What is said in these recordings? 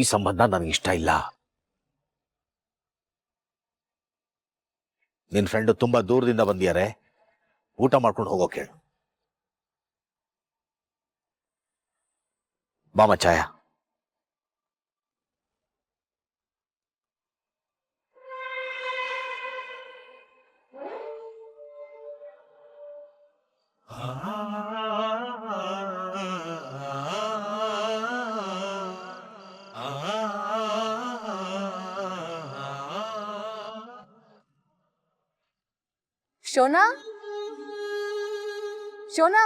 ಈ ಸಂಬಂಧ ನನಗಿಷ್ಟ ಇಲ್ಲ. ನಿನ್ ಫ್ರೆಂಡ್ ತುಂಬಾ ದೂರದಿಂದ ಬಂದಿದ್ದಾರೆ, ಊಟ ಮಾಡ್ಕೊಂಡು ಹೋಗೋಕೆ ಹೇಳು. ಬಾಮ ಚಾಯ. ಶೋನಾ, ಶೋನಾ,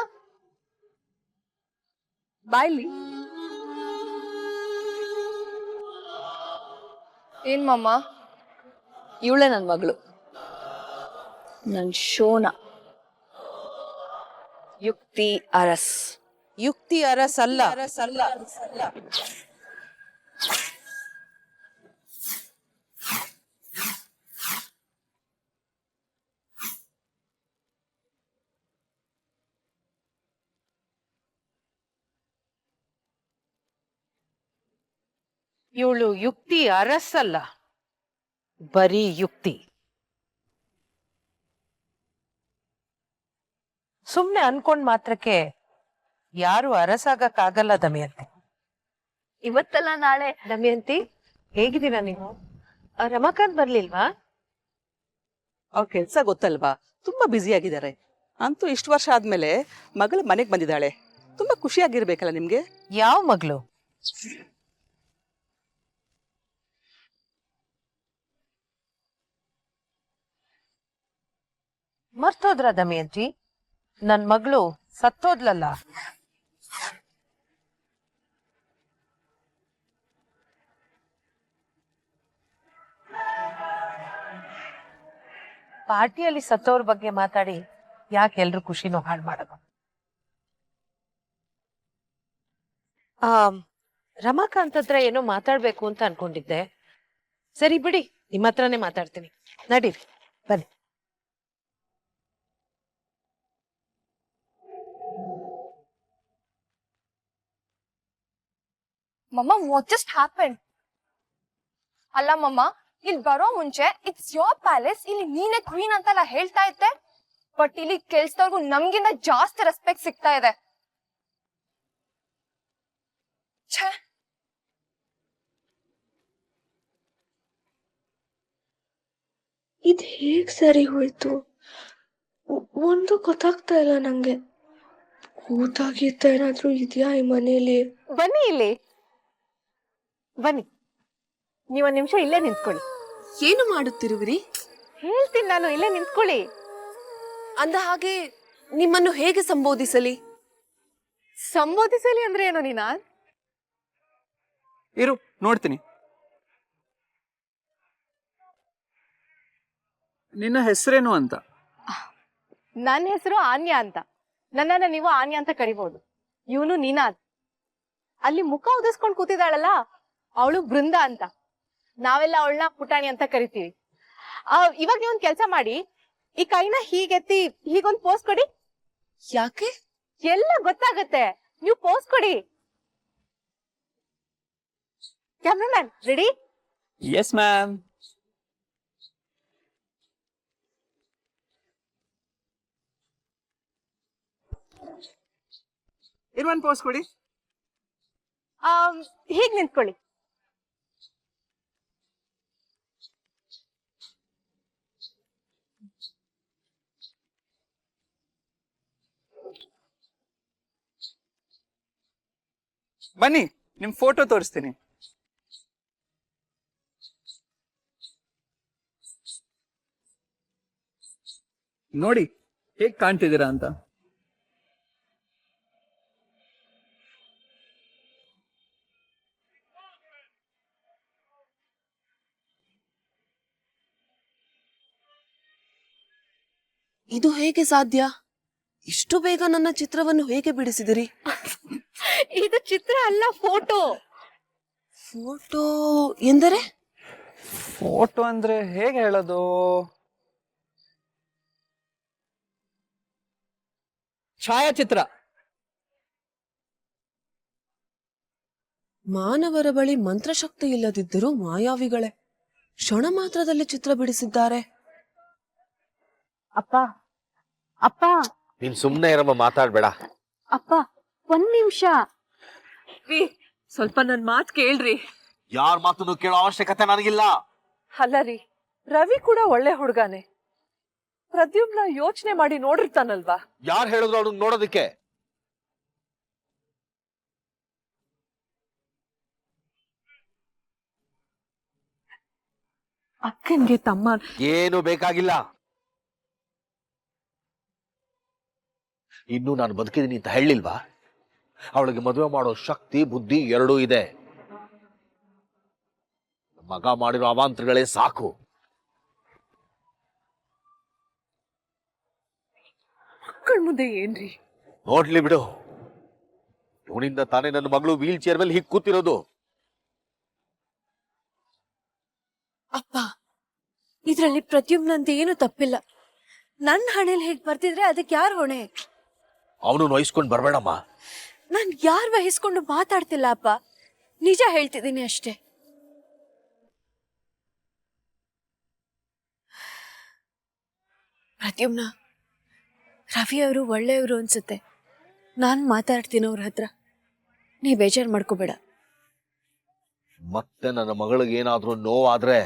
ಬಾಯ್ಲಿ. ಏನ್ ಮಮ್ಮ? ಇವಳೆ ನನ್ನ ಮಗಳು, ನನ್ ಶೋನಾ. ಯುಕ್ತಿ ಅರಸ್. ಯುಕ್ತಿ ಅರಸ್ ಅಲ್ಲ. ಇವಳು ಯುಕ್ತಿ ಅರಸ್ ಅಲ್ಲ, ಬರೀ ಯುಕ್ತಿ. ಸುಮ್ನೆ ಅನ್ಕೊಂಡ್ ಮಾತ್ರಕ್ಕೆ ಯಾರು ಅರಸಾಗಕ್ಕಾಗಲ್ಲ ದಮಯಂತಿ. ಇವತ್ತಲ್ಲ ನಾಳೆ. ದಮಯಂತಿ, ಹೇಗಿದ್ದೀರಾ ನೀವು? ರಮಾಕಾಂತ್ ಬರ್ಲಿಲ್ವಾ? ಅವ್ರ ಕೆಲ್ಸ ಗೊತ್ತಲ್ವಾ, ತುಂಬಾ ಬ್ಯುಸಿ ಆಗಿದ್ದಾರೆ. ಅಂತೂ ಇಷ್ಟು ವರ್ಷ ಆದ್ಮೇಲೆ ಮಗಳು ಮನೆಗ್ ಬಂದಿದ್ದಾಳೆ. ತುಂಬಾ ಖುಷಿಯಾಗಿರ್ಬೇಕಲ್ಲ ನಿಮ್ಗೆ. ಯಾವ ಮಗಳು? ಮರ್ತೋದ್ರ ದಮಯಂತಿ? ನನ್ ಮಗಳು ಸತ್ತೋದ್ಲಲ್ಲ. ಪಾರ್ಟಿಯಲ್ಲಿ ಸತ್ತೋರ್ ಬಗ್ಗೆ ಮಾತಾಡಿ ಯಾಕೆ ಎಲ್ರು ಖುಷಿನೂ ಹಾಳು ಮಾಡೋದು? ರಮಾಕಾಂತ್ ಹತ್ರ ಏನೋ ಮಾತಾಡ್ಬೇಕು ಅಂತ ಅನ್ಕೊಂಡಿದ್ದೆ. ಸರಿ ಬಿಡಿ, ನಿಮ್ಮ ಹತ್ರನೇ ಮಾತಾಡ್ತೀನಿ. ನಡೀರಿ, ಬನ್ನಿ. ಮಮ್ಮ, ವಾಟ್ ಜಸ್ಟ್ ಹ್ಯಾಪನ್? ಅಲ್ಲ ಮಮ್ಮ, ಇಲ್ಲಿ ಬರೋ ಮುಂಚೆ ಇಟ್ಸ್ ಯೋರ್ ಪ್ಯಾಲೇಸ್, ಇಲ್ಲಿ ನೀನೇ ಕ್ವೀನ್ ಅಂತೆಲ್ಲ ಹೇಳ್ತಾ ಇದ್ದೆ. ಬಟ್ ಇಲ್ಲಿ ಕೆಲ್ಸದವ್ರಿಗೂ ನಮ್ಗಿಂತ ಜಾಸ್ತಿ ರೆಸ್ಪೆಕ್ಟ್ ಸಿಗ್ತಾ ಇದೆ. ಛೇ, ಇದು ಹೇಗ್ ಸರಿ ಹೋಯ್ತು? ಒಂದು ಗೊತ್ತಾಗ್ತಾ ಇಲ್ಲ ನಂಗೆ. ಕೂತಾಗಿತ್ತ ಏನಾದ್ರೂ ಇದೆಯಾ ಈ ಮನೇಲಿ? ಬನ್ನಿ ಇಲ್ಲಿ, ಬನ್ನಿ. ನೀವೊಂದ್ ನಿಮಿಷ ಇಲ್ಲೇ ನಿಂತ್ಕೊಳ್ಳಿ. ಏನು ಮಾಡುತ್ತಿರುವಿರಿ? ಹೇಳ್ತೀನಿ ನಾನು, ಇಲ್ಲೇ ನಿಂತ್ಕೊಳ್ಳಿ. ಅಂದ ಹಾಗೆ ನಿಮ್ಮನ್ನು ಹೇಗೆ ಸಂಬೋಧಿಸಲಿ? ಸಂಬೋಧಿಸಲಿ ಅಂದ್ರೆ ಏನು ನೀನಾ? ಇರು, ನೋಡ್ತೀನಿ. ನಿನ್ನ ಹೆಸರೇನು ಅಂತ? ನನ್ನ ಹೆಸರು ಆನ್ಯಾ ಅಂತ. ನನ್ನನ್ನ ನೀವು ಆನ್ಯಾ ಅಂತ ಕರಿಬಹುದು. ಇವನು ನೀನಾದ್. ಅಲ್ಲಿ ಮುಖ ಉದಿಸ್ಕೊಂಡ್ ಕೂತಿದ್ದಾಳಲ್ಲ, ಅವಳು ಬೃಂದ ಅಂತ. ನಾವೆಲ್ಲ ಅವಳನ್ನ ಪುಟಾಣಿ ಅಂತ ಕರಿತೀವಿ. ಇವಾಗ ನೀವೊಂದ್ ಕೆಲ್ಸ ಮಾಡಿ, ಈ ಕೈನ ಹೀಗೆತ್ತಿ ಹೀಗೊಂದ್ ಪೋಸ್ ಕೊಡಿ. ಯಾಕೆ? ಎಲ್ಲ ಗೊತ್ತಾಗತ್ತೆ, ನೀವು ಪೋಸ್ ಕೊಡಿ. Cameraman ready? Yes ma'am. ಇನ್ನೊಂದು ಪೋಸ್ ಕೊಡಿ. ಹೀಗ್ ನಿಂತ್ಕೊಳ್ಳಿ. ಬನ್ನಿ, ನಿಮ್ ಫೋಟೋ ತೋರಿಸ್ತೀನಿ. ನೋಡಿ ಹೇಗ್ ಕಾಣ್ತಿದ್ದೀರಾ ಅಂತ. ಇದು ಹೇಗೆ ಸಾಧ್ಯ? ಇಷ್ಟು ಬೇಗ ನನ್ನ ಚಿತ್ರವನ್ನು ಹೇಗೆ ಬಿಡಿಸಿದಿರಿ? ಇದು ಚಿತ್ರ ಅಲ್ಲ, ಫೋಟೋ. ಫೋಟೋ ಎಂದರೆ? ಫೋಟೋ ಅಂದ್ರೆ ಹೇಗೆ ಹೇಳೋದು? ಛಾಯಾಚಿತ್ರ. ಮಾನವರ ಬಳಿ ಮಂತ್ರಶಕ್ತಿ ಇಲ್ಲದಿದ್ದರೂ ಮಾಯಾವಿಗಳೇ ಕ್ಷಣ ಮಾತ್ರದಲ್ಲಿ ಚಿತ್ರ ಬಿಡಿಸಿದ್ದಾರೆ. ಅಪ್ಪ ಅಪ್ಪ ನೀನ್ ಸುಮ್ನೆ ಇರಮ್ಮ, ಮಾತಾಡ್ಬೇಡ. ಅಪ್ಪ ಒಂದ್ ನಿಮಿಷ. ಸ್ವಲ್ಪ ನನ್ ಮಾತ್ ಕೇಳ್ರಿ. ಯಾರ ಮಾತನ್ನು ಕೇಳೋ ಅವಶ್ಯಕತೆ ನನಗಿಲ್ಲ. ಅಲ್ಲ ರೀ, ರವಿ ಕೂಡ ಒಳ್ಳೆ ಹುಡುಗಾನೆ. ಪ್ರದ್ಯುಮ್ನ ಯೋಚನೆ ಮಾಡಿ ನೋಡಿರ್ತಾನಲ್ವಾ? ಯಾರು ಹೇಳಿದ್ರು ಅವ್ನಿಗೆ ನೋಡೋದಕ್ಕೆ? ಅಕ್ಕನ್ಗೆ ತಮ್ಮ ಏನು ಬೇಕಾಗಿಲ್ಲ. ಇನ್ನು ನಾನು ಬದುಕಿದ್ದೀನಿ ಅಂತ ಹೇಳಿಲ್ವಾ? ಅವಳಿಗೆ ಮದುವೆ ಮಾಡೋ ಶಕ್ತಿ ಬುದ್ಧಿ ಎರಡೂ ಇದೆ. ಮಗ ಮಾಡಿರೋ ಅವಾಂತರಗಳೇ ಸಾಕು. ಮಕ್ಕಳ ಮುಂದೆ ಏನ್ರಿ? ನೋಡ್ಲಿ ಬಿಡು, ಇವನಿಂದ ತಾನೇ ನನ್ನ ಮಗಳು ವೀಲ್ ಚೇರ್ ಮೇಲೆ ಹೀಗೆ ಕೂತಿರೋದು. ಅಪ್ಪ, ಇದ್ರಲ್ಲಿ ಪ್ರದ್ಯುಮ್ನಂತ ಏನು ತಪ್ಪಿಲ್ಲ. ನನ್ನ ಹಣೆಯಲ್ಲಿ ಹೇಗ್ ಬರ್ತಿದ್ರೆ ಅದಕ್ಕೆ ಯಾರು ಹೊಣೆ? ಅವನು ವಹಿಸ್ಕೊಂಡು ಬರ್ಬೇಡಮ್ಮ. ನಾನ್ ಯಾರ್ ವಹಿಸ್ಕೊಂಡು ಮಾತಾಡ್ತಿಲ್ಲ ಅಪ್ಪ, ನಿಜ ಹೇಳ್ತಿದ್ದೀನಿ ಅಷ್ಟೇ. ಪ್ರದ್ಯುಮ್ನ, ರವಿ ಅವರು ಒಳ್ಳೆಯವರು ಅನ್ಸುತ್ತೆ. ನಾನ್ ಮಾತಾಡ್ತೀನಿ ಅವ್ರ ಹತ್ರ, ನೀ ಬೇಜಾರ್ ಮಾಡ್ಕೋಬೇಡ. ಮತ್ತೆ ನನ್ನ ಮಗಳಿಗೆ ಏನಾದ್ರೂ ನೋವಾದ್ರೆ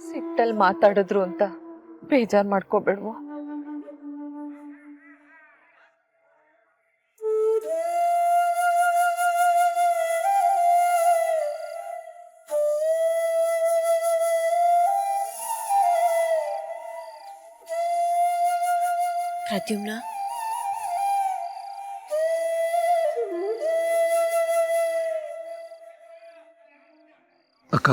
ಸಿಟ್ಟಲ್ಲಿ ಮಾತಾಡಿದ್ರು ಅಂತ ಬೇಜಾರ್ ಮಾಡ್ಕೋಬೇಡ್ವೋ? ಪ್ರದ್ಯುಮ್ನ, ಅಕ್ಕ,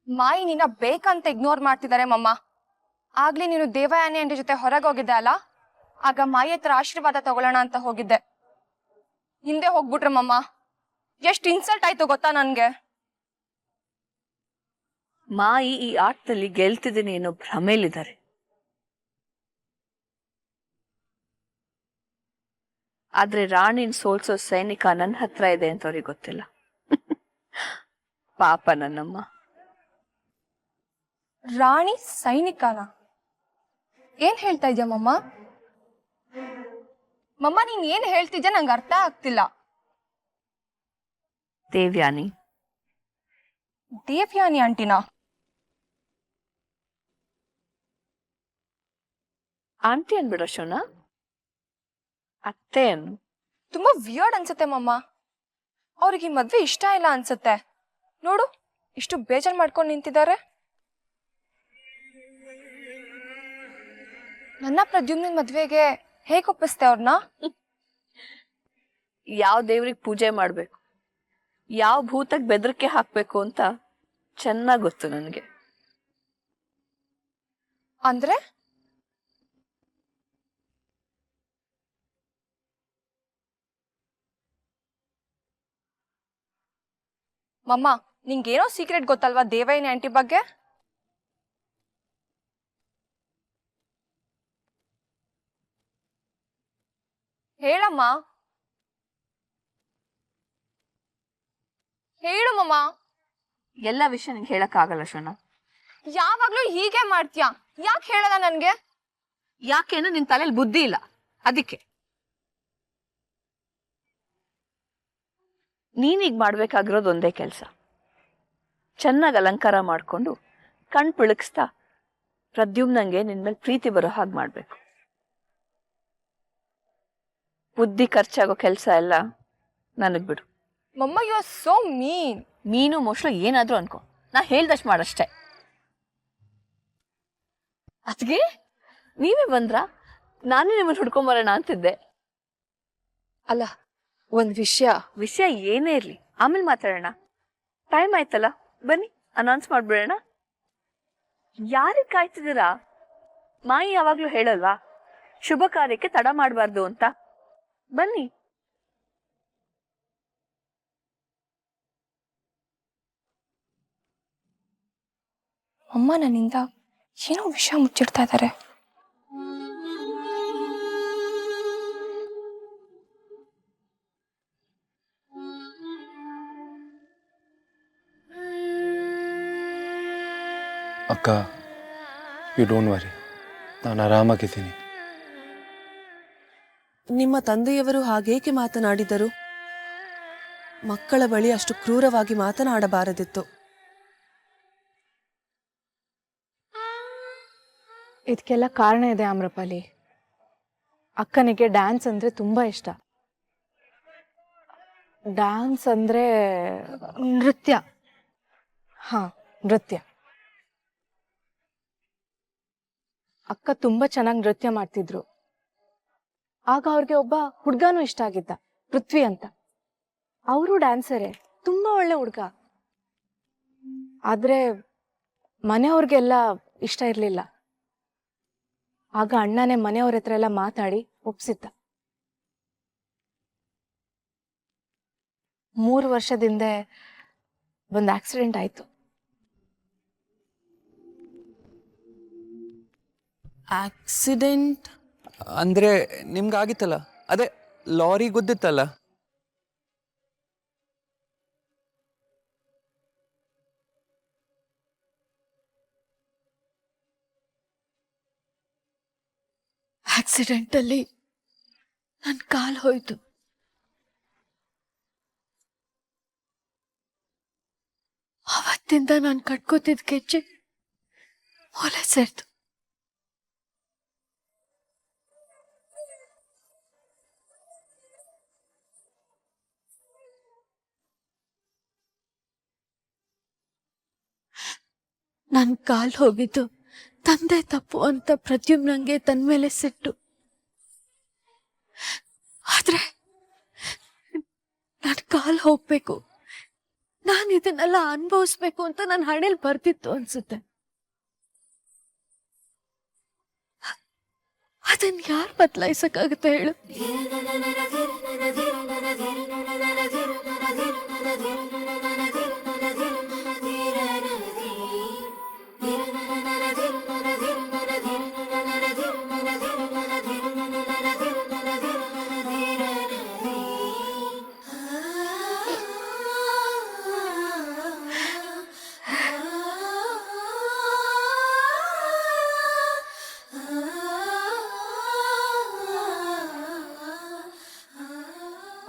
ಮಾಯಿ ನಿನ್ನ ಬೇಕಂತ ಇಗ್ನೋರ್ ಮಾಡ್ತಿದ್ದಾರೆ ಮಮ್ಮ. ಆಗ್ಲೇ ನೀನು ದೇವಯಾನಿ ಆಂಟಿ ಜೊತೆ ಹೊರಗೆ ಹೋಗಿದ್ದೆ ಅಲ್ಲ, ಆಗ ಮಾಯಿ ಹತ್ರ ಆಶೀರ್ವಾದ ತಗೊಳ್ಳೋಣ ಅಂತ ಹೋಗಿದ್ದೆ. ಹಿಂದೆ ಹೋಗ್ಬಿಟ್ರೆ ಮಮ್ಮ. ಎಷ್ಟು ಇನ್ಸಲ್ಟ್ ಆಯ್ತು ಗೊತ್ತಾ ನನ್ಗೆ. ಮಾಯಿ ಈ ಆಟದಲ್ಲಿ ಗೆಲ್ತಿದ್ದೀನಿ ಅನ್ನೋ ಭ್ರಮೇಲಿದ್ದಾರೆ. ಆದ್ರೆ ರಾಣಿನ್ ಸೋಲ್ಸೋ ಸೈನಿಕ ನನ್ನ ಹತ್ರ ಇದೆ ಅಂತ ಅವ್ರಿಗೆ ಗೊತ್ತಿಲ್ಲ. ಪಾಪ ನನ್ನಮ್ಮ. ರಾಣಿ ಸೈನಿಕನ? ಏನ್ ಹೇಳ್ತಾ ಇದ್ಯಾ ಮಮ್ಮ? ಮಮ್ಮ, ನೀನ್ ಏನ್ ಹೇಳ್ತಿದ್ಯಾ ನಂಗೆ ಅರ್ಥ ಆಗ್ತಿಲ್ಲ. ದೇವ್ಯಾನಿ. ದೇವ್ಯಾನಿ ಆಂಟಿನಾ? ಆಂಟಿ ಅನ್ಬಿಡೋ ಶೋನಾ, ಅತ್ತೆ ಅನ್ನು. ತುಂಬಾ ವಿಯರ್ಡ್ ಅನ್ಸುತ್ತೆ ಮಮ್ಮ. ಅವ್ರಿಗೆ ಈ ಮದ್ವೆ ಇಷ್ಟ ಇಲ್ಲ ಅನ್ಸುತ್ತೆ. ನೋಡು, ಇಷ್ಟು ಬೇಜಾರ್ ಮಾಡ್ಕೊಂಡು ನಿಂತಿದ್ದಾರೆ. ನನ್ನ ಪ್ರದ್ಯುಮ್ನ ಮದ್ವೆಗೆ ಹೇಗೆ ಒಪ್ಪಿಸ್ತೆ ಅವ್ರನ್ನ? ಯಾವ ದೇವ್ರಿಗೆ ಪೂಜೆ ಮಾಡ್ಬೇಕು, ಯಾವ ಭೂತಕ್ಕೆ ಬೆದರಿಕೆ ಹಾಕ್ಬೇಕು ಅಂತ ಚೆನ್ನಾಗ್ ಗೊತ್ತು ನನಗೆ. ಅಂದ್ರೆ ಮಮ್ಮ, ನಿಂಗೇನೋ ಸೀಕ್ರೆಟ್ ಗೊತ್ತಲ್ವಾ ದೇವಯಾನಿ ಆಂಟಿ ಬಗ್ಗೆ? ಹೇಳಮ್ಮ, ಹೇಳು ಮಮ್ಮ. ಎಲ್ಲ ವಿಷಯ ನಿಂಗೆ ಹೇಳಕ್ ಆಗಲ್ಲ ಶೋನಾ. ಯಾವಾಗ್ಲೂ ಹೀಗೆ ಮಾಡ್ತೀಯಾ? ಯಾಕೆ ಹೇಳಲ್ಲ ನನ್ಗೆ? ಯಾಕೆಂದ್ರೆ ನಿನ್ ತಲೆಯಲ್ಲಿ ಬುದ್ಧಿ ಇಲ್ಲ, ಅದಕ್ಕೆ. ನೀನೀಗ ಮಾಡ್ಬೇಕಾಗಿರೋದು ಒಂದೇ ಕೆಲಸ. ಚೆನ್ನಾಗಿ ಅಲಂಕಾರ ಮಾಡ್ಕೊಂಡು ಕಣ್ ಪಿಳಕ್ಸ್ತಾ ಪ್ರದ್ಯುಮ್ನಂಗೆ ನಿನ್ ಮೇಲೆ ಪ್ರೀತಿ ಬರೋ ಹಾಗೆ ಮಾಡ್ಬೇಕು. ಬುದ್ಧಿ ಖರ್ಚಾಗೋ ಕೆಲಸ ಎಲ್ಲ ನನಗ್ ಬಿಡು. ಮಮ್ಮ, ಯು ಆರ್ ಸೋ ಮೀನ್. ನೀನು ಮೋಸ್ಟ್ಲಿ ಏನಾದ್ರೂ ಅನ್ಕೋ, ನಾ ಹೇಳ್ದಷ್ಟು ಮಾಡಷ್ಟೇ. ಅದ್ಗೆ ನೀವೇ ಬಂದ್ರ? ನಾನೇ ನಿಮ್ಮನ್ನ ಹುಡ್ಕೊಂಬರೋಣ ಅಂತಿದ್ದೆ. ಅಲ್ಲ, ಒಂದ್ ವಿಷಯ ಏನೇ ಇರ್ಲಿ ಆಮೇಲೆ ಮಾತಾಡೋಣ. ಟೈಮ್ ಆಯ್ತಲ್ಲ, ಬನ್ನಿ ಅನೌನ್ಸ್ ಮಾಡ್ಬಿಡೋಣ. ಯಾರಿಗೆ ಕಾಯ್ತಿದ್ದೀರಾ? ಮಾಯಿ ಯಾವಾಗ್ಲೂ ಹೇಳಲ್ವಾ ಶುಭ ಕಾರ್ಯಕ್ಕೆ ತಡ ಮಾಡಬಾರ್ದು ಅಂತ? ಬನ್ನಿ. ಅಮ್ಮ ನನ್ನಿಂದ ಏನೋ ವಿಷಯ ಮುಚ್ಚಿಡ್ತಾ ಇದ್ದಾರೆ. ಅಕ್ಕ, ಯು ಡೋಂಟ್ ವರಿ, ನಾನು ಆರಾಮಾಗಿದ್ದೀನಿ. ನಿಮ್ಮ ತಂದೆಯವರು ಹಾಗೇಕೆ ಮಾತನಾಡಿದರು? ಮಕ್ಕಳ ಬಳಿ ಅಷ್ಟು ಕ್ರೂರವಾಗಿ ಮಾತನಾಡಬಾರದಿತ್ತು. ಇದಕ್ಕೆಲ್ಲ ಕಾರಣ ಇದೆ ಆಮ್ರಪಾಲಿ. ಅಕ್ಕನಿಗೆ ಡ್ಯಾನ್ಸ್ ಅಂದ್ರೆ ತುಂಬಾ ಇಷ್ಟ. ಡ್ಯಾನ್ಸ್ ಅಂದ್ರೆ ನೃತ್ಯ. ಹಾ, ನೃತ್ಯ. ಅಕ್ಕ ತುಂಬಾ ಚೆನ್ನಾಗಿ ನೃತ್ಯ ಮಾಡ್ತಿದ್ರು. ಆಗ ಅವ್ರಿಗೆ ಒಬ್ಬ ಹುಡ್ಗಾನು ಇಷ್ಟ ಆಗಿದ್ದ, ಪೃಥ್ವಿ ಅಂತ. ಅವರು ಡ್ಯಾನ್ಸರೇ, ತುಂಬಾ ಒಳ್ಳೆ ಹುಡ್ಗ. ಆದ್ರೆ ಮನೆಯವ್ರಿಗೆಲ್ಲ ಇಷ್ಟ ಇರ್ಲಿಲ್ಲ. ಆಗ ಅಣ್ಣನೇ ಮನೆಯವ್ರ ಹತ್ರ ಎಲ್ಲ ಮಾತಾಡಿ ಒಪ್ಸಿದ್ದ. 3 ವರ್ಷದಿಂದ ಒಂದು ಆಕ್ಸಿಡೆಂಟ್ ಆಯ್ತು. ಆಕ್ಸಿಡೆಂಟ್ ಅಂದರೆ ನಿಮ್ಗಾಗಿತ್ತಲ್ಲ, ಅದೇ ಲಾರಿ ಗುದ್ದಿತ್ತಲ್ಲ. ಆಕ್ಸಿಡೆಂಟಲ್ಲಿ ನನ್ನ ಕಾಲು ಹೋಯ್ತು. ಅವತ್ತಿಂದ ನಾನು ಕಟ್ಕೋತಿದ್ದ ಗೆಜ್ಜೆ ಹೊಲೆ ಸೇರ್ತು. ನನ್ನ ಕಾಲು ಹೋಗಿದ್ದು ತಂದೆ ತಪ್ಪು ಅಂತ ಪ್ರದ್ಯುಮ್ನಂಗೆ ತನ್ನ ಮೇಲೆ ಸಿಟ್ಟು. ಆದ್ರೆ ನನ್ನ ಕಾಲು ಹೋಗ್ಬೇಕು, ನಾನು ಇದನ್ನೆಲ್ಲ ಅನುಭವಿಸ್ಬೇಕು ಅಂತ ನನ್ನ ಹಣೆಲ್ ಬರ್ತಿತ್ತು ಅನ್ಸುತ್ತೆ. ಅದನ್ನ ಯಾರು ಬದಲಾಯಿಸಕ್ಕಾಗುತ್ತೆ ಹೇಳು?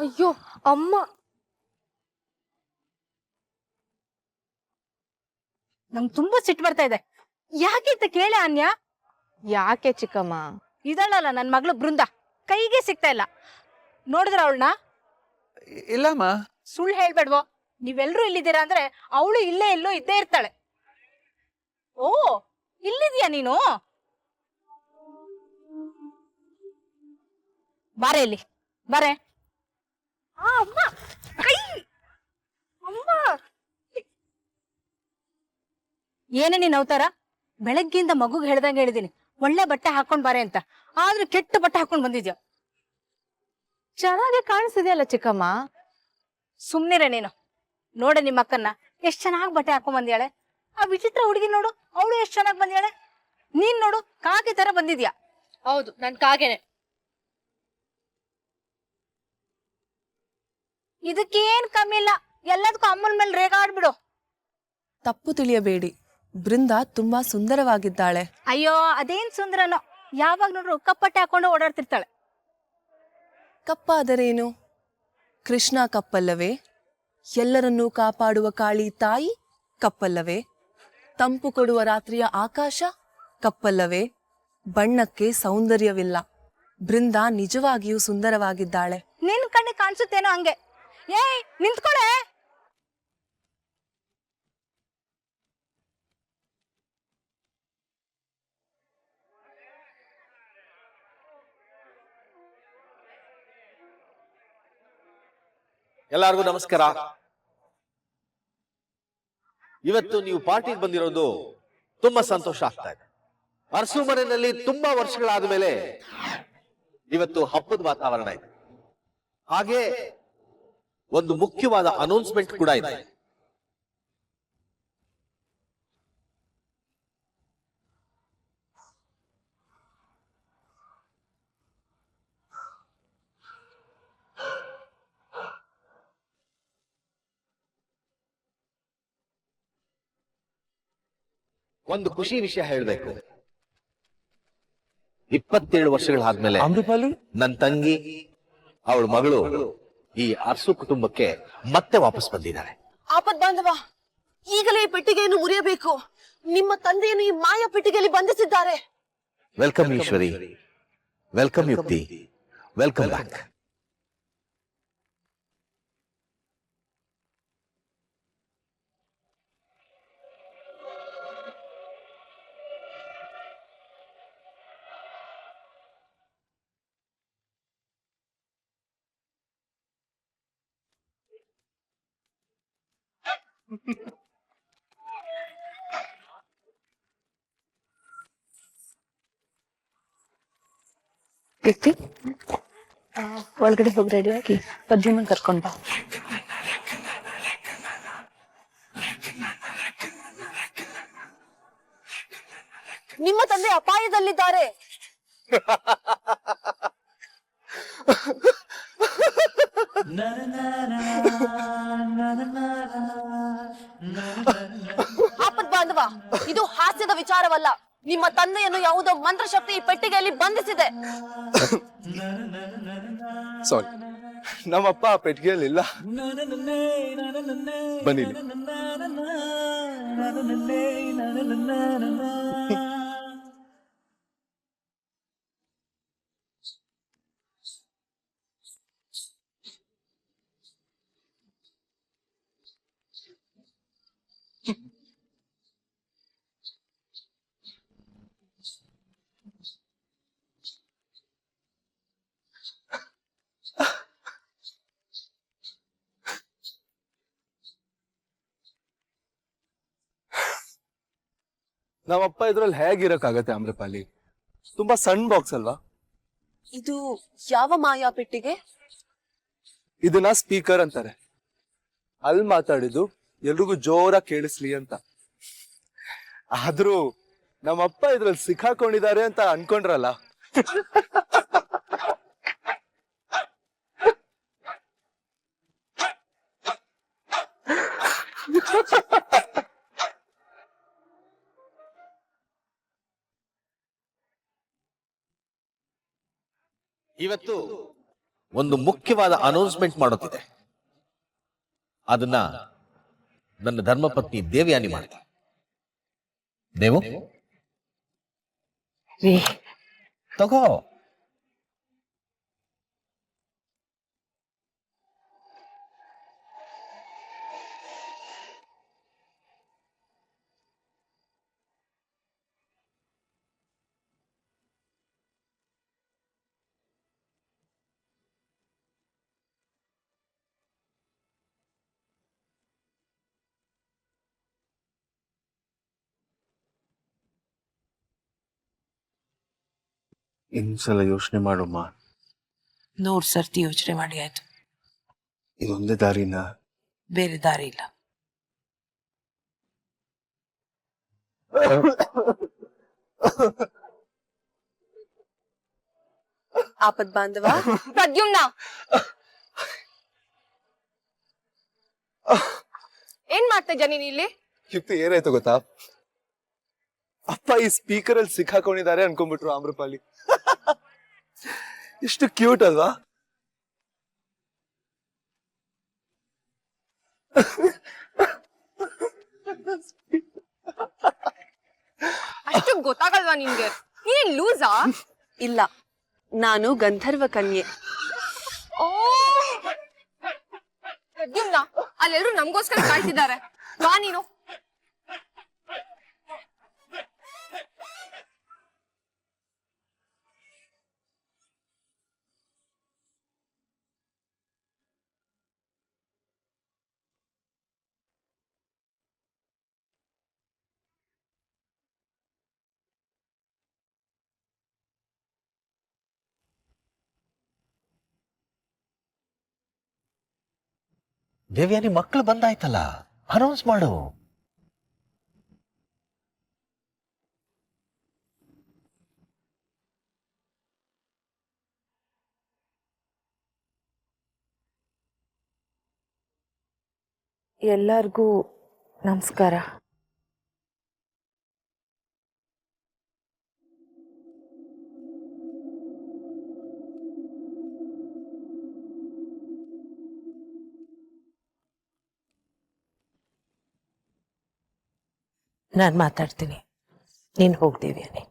ಅಯ್ಯೋ ಅಮ್ಮ, ನಂಗೆ ತುಂಬಾ ಸಿಟ್ಟು ಬರ್ತಾ ಇದೆ. ಯಾಕೆ ಅಂತ ಕೇಳಿ ಅನ್ಯ. ಯಾಕೆ ಚಿಕ್ಕಮ್ಮ? ಇದಳಲ್ಲ ನನ್ನ ಮಗಳು ಬೃಂದ, ಕೈಗೆ ಸಿಗ್ತಾ ಇಲ್ಲ. ನೋಡಿದ್ರ ಅವಳನ್ನ? ಇಲ್ಲಮ್ಮ. ಸುಳ್ಳು ಹೇಳ್ಬೇಡ್ವೋ. ನೀವೆಲ್ರೂ ಇಲ್ಲಿದ್ದೀರಾ ಅಂದ್ರೆ ಅವಳು ಇಲ್ಲೇ ಎಲ್ಲೋ ಇದ್ದೇ ಇರ್ತಾಳೆ. ಓ, ಇಲ್ಲಿದ್ಯಾ ನೀನು? ಬಾರೆ ಇಲ್ಲಿ, ಬಾರೆ. ಅಮ್ಮ, ಕೈ. ಅಮ್ಮ, ಏನೇ ನೀನ್ ಅವತಾರ? ಬೆಳಗ್ಗಿಂದ ಮಗುಗೆ ಹೇಳ್ದಂಗೆ ಹೇಳಿದೀನಿ, ಒಳ್ಳೆ ಬಟ್ಟೆ ಹಾಕೊಂಡ್ ಬಾರೆ ಅಂತ. ಆದ್ರೆ ಕೆಟ್ಟ ಬಟ್ಟೆ ಹಾಕೊಂಡ್ ಬಂದಿದ್ಯಾ. ಚೆನ್ನಾಗಿ ಕಾಣಿಸ್ತಿದೆಯಲ್ಲ ಚಿಕ್ಕಮ್ಮ. ಸುಮ್ನಿರೆ ನೀನು. ನೋಡ ನಿಮ್ಮ ಅಕ್ಕನ್ನ ಎಷ್ಟ್ ಚೆನ್ನಾಗಿ ಬಟ್ಟೆ ಹಾಕೊಂಡ್ ಬಂದ್ಯಾಳೆ. ಆ ವಿಚಿತ್ರ ಹುಡುಗಿ ನೋಡು, ಅವಳು ಎಷ್ಟ್ ಚೆನ್ನಾಗಿ ಬಂದ್ಯಾಳೆ. ನೀನ್ ನೋಡು, ಕಾಗೆ ತರ ಬಂದಿದ್ಯಾ. ಹೌದು, ನನ್ ಕಾಗೆನೆ. ಇದಕ್ಕೇನ್ ಕಮ್ಮಿ ಇಲ್ಲ, ಎಲ್ಲದಕ್ಕೂ ಅಮ್ಮನ ಮೇಲೆ ರೇಗಾಡ್ಬಿಡು. ತಪ್ಪು ತಿಳಿಯಬೇಡಿ, ಬೃಂದಾ ತುಂಬಾ ಸುಂದರವಾಗಿದ್ದಾಳೆ. ಅಯ್ಯೋ, ಅದೇನ್ ಸುಂದರನೋ, ಯಾವಾಗ ನೋಡ್ರು ಕಪ್ಪಟ್ಟೆ ಹಾಕೊಂಡು ಓಡಾಡ್ತಿರ್ತಾಳೆ. ಕಪ್ಪಾದರೇನು? ಕೃಷ್ಣ ಕಪ್ಪಲ್ಲವೇ? ಎಲ್ಲರನ್ನೂ ಕಾಪಾಡುವ ಕಾಳಿ ತಾಯಿ ಕಪ್ಪಲ್ಲವೇ? ತಂಪು ಕೊಡುವ ರಾತ್ರಿಯ ಆಕಾಶ ಕಪ್ಪಲ್ಲವೇ? ಬಣ್ಣಕ್ಕೆ ಸೌಂದರ್ಯವಿಲ್ಲ. ಬೃಂದಾ ನಿಜವಾಗಿಯೂ ಸುಂದರವಾಗಿದ್ದಾಳೆ. ನಿನ್ ಕಣ್ಣಿಗೆ ಕಾಣಿಸುತ್ತೇನೋ ಹಂಗೆ. ಏಯ್, ನಿಂತ್ಕೊಳೆ. ಎಲ್ಲರಿಗೂ ನಮಸ್ಕಾರ. ಇವತ್ತು ನೀವು ಪಾರ್ಟಿಗೆ ಬಂದಿರೋದು ತುಂಬಾ ಸಂತೋಷ ಆಗ್ತಾ ಇದೆ. ಅರಸು ಮನೆಯಲ್ಲಿ ತುಂಬಾ ವರ್ಷಗಳಾದ ಮೇಲೆ ಇವತ್ತು ಹಬ್ಬದ ವಾತಾವರಣ ಇದೆ. ಹಾಗೆ ಒಂದು ಮುಖ್ಯವಾದ ಅನೌನ್ಸ್ಮೆಂಟ್ ಕೂಡ ಇದೆ. ಒಂದು ಖುಷಿ ವಿಷಯ ಹೇಳಬೇಕು. 27 ವರ್ಷಗಳಾದ್ಮೇಲೆ ಅಮೃಪಾಲಿ, ನನ್ನ ತಂಗಿ ಅವಳ ಮಗಳು ಈ ಅರಸು ಕುಟುಂಬಕ್ಕೆ ಮತ್ತೆ ವಾಪಸ್ ಬಂದಿದ್ದಾರೆ. ಆಪತ್ ಬಾಂಧವ, ಈಗಲೇ ಈ ಪೆಟ್ಟಿಗೆಯನ್ನು ಮುರಿಯಬೇಕು. ನಿಮ್ಮ ತಂದೆಯನ್ನು ಈ ಮಾಯಾ ಪೆಟ್ಟಿಗೆಯಲ್ಲಿ ಬಂಧಿಸಿದ್ದಾರೆ. ವೆಲ್ಕಮ್ ಈಶ್ವರಿ, ವೆಲ್ಕಮ್ ಯುಕ್ತಿ, ವೆಲ್ಕಮ್ ಬ್ಯಾಕ್. ಕೀರ್ತಿ, ಒಳಗಡೆ ಹೋಗಿ ರೆಡಿ ಆಗಿ ಪದ್ಯಮನ್ ಕರ್ಕೊಂಡ್ ಬಾ. ನಿಮ್ಮ ತಂದೆ ಅಪಾಯದಲ್ಲಿದ್ದಾರೆ. ಆಪತ್ ಬಾಂಧವ, ಇದು ಹಾಸ್ಯದ ವಿಚಾರವಲ್ಲ. ನಿಮ್ಮ ತಂದೆಯನ್ನು ಯಾವುದೋ ಮಂತ್ರಶಕ್ತಿ ಈ ಪೆಟ್ಟಿಗೆಯಲ್ಲಿ ಬಂಧಿಸಿದೆ. ಸಾರಿ, ನಮ್ಮಪ್ಪ ಆ ಪೆಟ್ಟಿಗೆಯಲ್ಲಿ ಇಲ್ಲ. ಬನ್ನಿ. ನಮ್ಮಪ್ಪ ಇದ್ರಲ್ಲಿ ಹೇಗಿರಕ್ಕಾಗತ್ತೆ ಅಮ್ರಪಾಲಿ? ತುಂಬಾ ಸಣ್ಣ ಬಾಕ್ಸ್ ಅಲ್ವಾ? ಇದು ಯಾವ ಮಾಯಾ ಪೆಟ್ಟಿಗೆ? ಇದನ್ನ ಸ್ಪೀಕರ್ ಅಂತಾರೆ. ಅಲ್ಲಿ ಮಾತಾಡಿದ್ದು ಎಲ್ರಿಗೂ ಜೋರಾಗಿ ಕೇಳಿಸ್ಲಿ ಅಂತ. ಆದ್ರೂ ನಮ್ಮಪ್ಪ ಇದ್ರಲ್ಲಿ ಸಿಕ್ಕಾಕೊಂಡಿದ್ದಾರೆ ಅಂತ ಅನ್ಕೊಂಡ್ರಲ್ಲ. ಇವತ್ತು ಒಂದು ಮುಖ್ಯವಾದ ಅನೌನ್ಸ್ಮೆಂಟ್ ಮಾಡೋದಿದೆ. ಅದನ್ನ ನನ್ನ ಧರ್ಮಪತ್ನಿ ದೇವಯಾನಿ ಮಾಡ್ತಾರೆ. ದೇವು, ತಗೋ. ಇನ್ನೊಂದ್ಸಲ ಯೋಚನೆ ಮಾಡುಮ್ಮ. 100 ಸರ್ತಿ ಯೋಚನೆ ಮಾಡಿ ಆಯ್ತು. ಇದೊಂದೇ ದಾರಿನ? ಬೇರೆ ದಾರಿ ಇಲ್ಲ. ಆಪತ್ ಬಾಂಧವ, ಪ್ರದ್ಯುಮ್ನ, ಏನ್ ಮಾಡ್ತಾ ಇದ್ಯಾ ನೀನ್ ಇಲ್ಲಿ? ಯುಕ್ತಿ, ಏನಾಯ್ತು ಗೊತ್ತಾ? ಅಪ್ಪ ಈ ಸ್ಪೀಕರ್ ಅಲ್ಲಿ ಸಿಕ್ಕಾಕೊಂಡಿದ್ದಾರೆ ಅನ್ಕೊಂಡ್ಬಿಟ್ರು ಆಮ್ರಪಾಲಿ. ಎಷ್ಟು ಕ್ಯೂಟ್ ಅಲ್ವಾ? ಅಷ್ಟು ಗೊತ್ತಾಗಲ್ವಾ ನಿನ್ಗೆ? ನೀನ್ ಲೂಸಾ? ಇಲ್ಲ, ನಾನು ಗಂಧರ್ವ ಕನ್ಯೆ. ಓ ಪ್ರದ್ಯುಮ್ನ, ಅಲ್ಲೆಲ್ಲರೂ ನಮ್ಗೋಸ್ಕರ ಕಾಯ್ತಿದ್ದಾರೆ. ಬಾ ನೀನು. ದೇವ್ಯಾನಿ ಮಕ್ಕಳು ಬಂದಾಯ್ತಲ್ಲ, ಅನೌನ್ಸ್ ಮಾಡು. ಎಲ್ಲರಿಗೂ ನಮಸ್ಕಾರ. ನಾನು ಮಾತಾಡ್ತೀನಿ, ನೀನು ಹೋಗ್ದೇವ್ಯಾನಿ.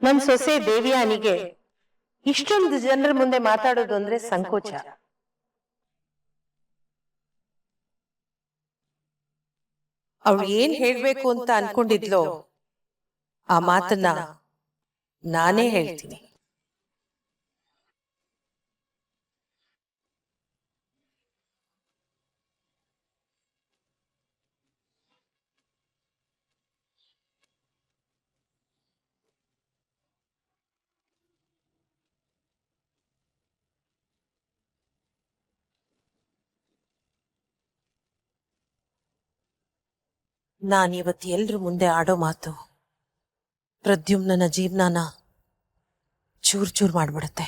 ನನ್ ಸೊಸೆ ದೇವ್ಯಾನಿಗೆ ಇಷ್ಟೊಂದು ಜನರ ಮುಂದೆ ಮಾತಾಡೋದು ಅಂದ್ರೆ ಸಂಕೋಚ. ಅವಳು ಏನ್ ಹೇಳ್ಬೇಕು ಅಂತ ಅನ್ಕೊಂಡಿದ್ಲೋ ಆ ಮಾತನ್ನ ನಾನೇ ಹೇಳ್ತೀನಿ. ನಾನಿವತ್ತು ಎಲ್ರ ಮುಂದೆ ಆಡೋ ಮಾತು ಪ್ರದ್ಯುಮ್ನನ ಜೀವನನ ಚೂರ್ ಚೂರ್ ಮಾಡ್ಬಿಡುತ್ತೆ.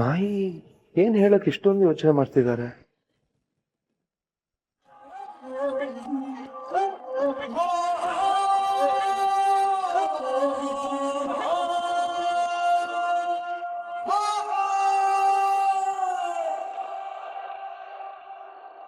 ಮಾಯಿ ಏನ್ ಹೇಳಕ್ ಇಷ್ಟೊಂದು ಯೋಚನೆ ಮಾಡ್ತಿದ್ದಾರೆ?